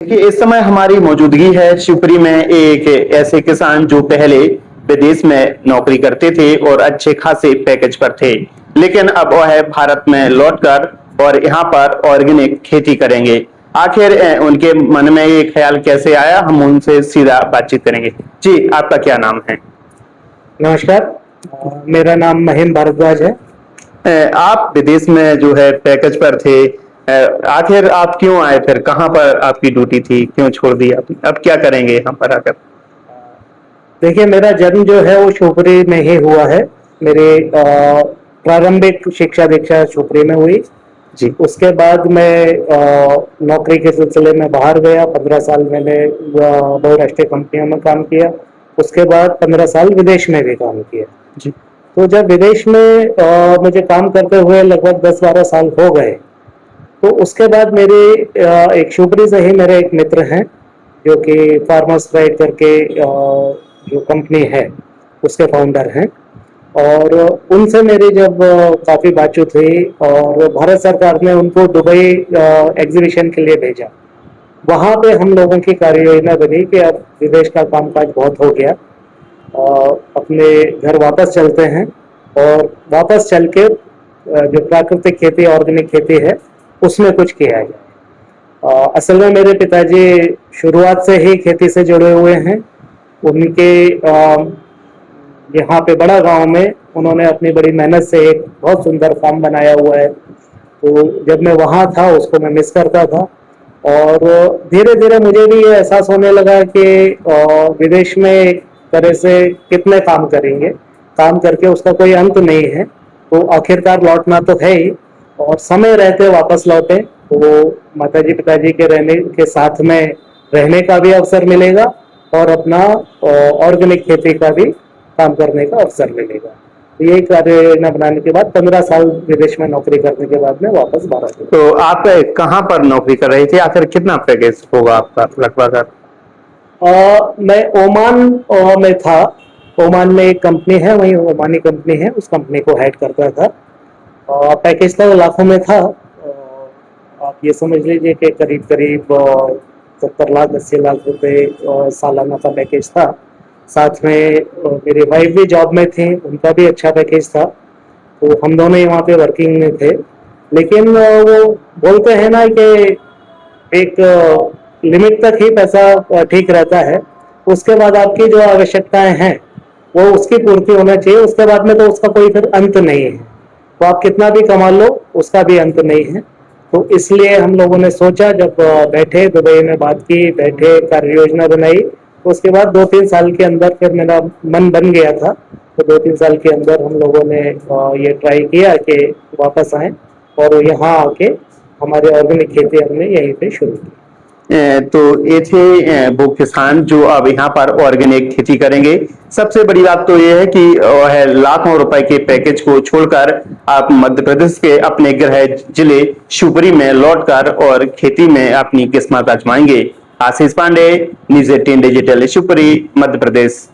देखिए, इस समय हमारी मौजूदगी है शिवपुरी में एक ऐसे किसान जो पहले विदेश में नौकरी करते थे और अच्छे खासे पैकेज पर थे, लेकिन अब वह भारत में लौटकर और यहाँ पर ऑर्गेनिक खेती करेंगे। आखिर उनके मन में ये ख्याल कैसे आया, हम उनसे सीधा बातचीत करेंगे। जी, आपका क्या नाम है? नमस्कार। मेरा नाम महेंद्र भारद्वाज है। आप विदेश में जो है पैकेज पर थे, आखिर आप क्यों आए? फिर कहाँ पर आपकी ड्यूटी थी, क्यों छोड़ दी आपने? अब क्या करेंगे यहाँ पर आकर? देखिए, मेरा जन्म जो है वो शिवपुरी में ही हुआ है। मेरी प्रारंभिक शिक्षा दीक्षा शिवपुरी में हुई। जी। उसके बाद मैं नौकरी के सिलसिले में बाहर गया। 15 साल मैंने बहुराष्ट्रीय कंपनियों में काम किया। उसके बाद 15 साल विदेश में भी काम किया। जी। तो जब विदेश में मुझे काम करते हुए लगभग 10-12 साल हो गए, तो उसके बाद मेरे एक शिवपुरी से ही मेरे एक मित्र हैं जो कि फार्मर्स प्राइड करके जो कंपनी है उसके फाउंडर हैं। और उनसे मेरी जब काफ़ी बातचीत हुई और भारत सरकार ने उनको दुबई एग्जीबिशन के लिए भेजा। वहाँ पे हम लोगों की कार्य योजना बनी कि अब विदेश का कामकाज बहुत हो गया, अपने घर वापस चलते हैं और वापस चल के जो प्राकृतिक खेती ऑर्गेनिक खेती है उसमें कुछ किया जाए। असल में मेरे पिताजी शुरुआत से ही खेती से जुड़े हुए हैं। उनके यहाँ पे बड़ा गांव में उन्होंने अपनी बड़ी मेहनत से एक बहुत सुंदर फार्म बनाया हुआ है। तो जब मैं वहाँ था उसको मैं मिस करता था और धीरे धीरे मुझे भी ये एहसास होने लगा कि विदेश में एक तरह से कितने काम करेंगे, काम करके उसका कोई अंत नहीं है। तो आखिरकार लौटना तो है ही और समय रहते वापस लौटे तो माताजी पिताजी के रहने के साथ में रहने का भी अवसर मिलेगा और अपना ऑर्गेनिक खेती का भी काम करने का अवसर मिलेगा। यही कार्य योजना बनाने के बाद 15 साल विदेश में नौकरी करने के बाद में वापस भारत। तो आप कहाँ पर नौकरी कर रहे थे? आखिर कितना पैकेज होगा आपका लगभग? मैं ओमान में था। ओमान में एक कंपनी है, वही ओमानी कंपनी है, उस कंपनी को हेड करता था। पैकेज तो लाखों में था। आप ये समझ लीजिए कि करीब करीब 70 लाख 80 लाख रुपए सालाना का पैकेज था। साथ में मेरी वाइफ भी जॉब में थी, उनका भी अच्छा पैकेज था। तो हम दोनों ही वहाँ पे वर्किंग में थे। लेकिन वो बोलते हैं ना कि एक लिमिट तक ही पैसा ठीक रहता है, उसके बाद आपकी जो आवश्यकताएं हैं वो उसकी पूर्ति होना चाहिए। उसके बाद में तो उसका कोई फिर अंत नहीं है। तो आप कितना भी कमा लो उसका भी अंत नहीं है। तो इसलिए हम लोगों ने सोचा, जब बैठे दुबई में बात की, बैठे कार्य योजना बनाई, तो उसके बाद 2-3 साल के अंदर फिर मेरा मन बन गया था। तो 2-3 साल के अंदर हम लोगों ने ये ट्राई किया कि वापस आए और यहाँ आके हमारे ऑर्गेनिक खेती हमने यहीं पे शुरू की। तो ये थे वो किसान जो अब यहाँ पर ऑर्गेनिक खेती करेंगे। सबसे बड़ी बात तो ये है कि वह लाखों रुपए के पैकेज को छोड़कर आप मध्य प्रदेश के अपने गृह जिले शिवपुरी में लौटकर और खेती में अपनी किस्मत आजमाएंगे। आशीष पांडे, न्यूज़ 18 डिजिटल, शिवपुरी, मध्य प्रदेश।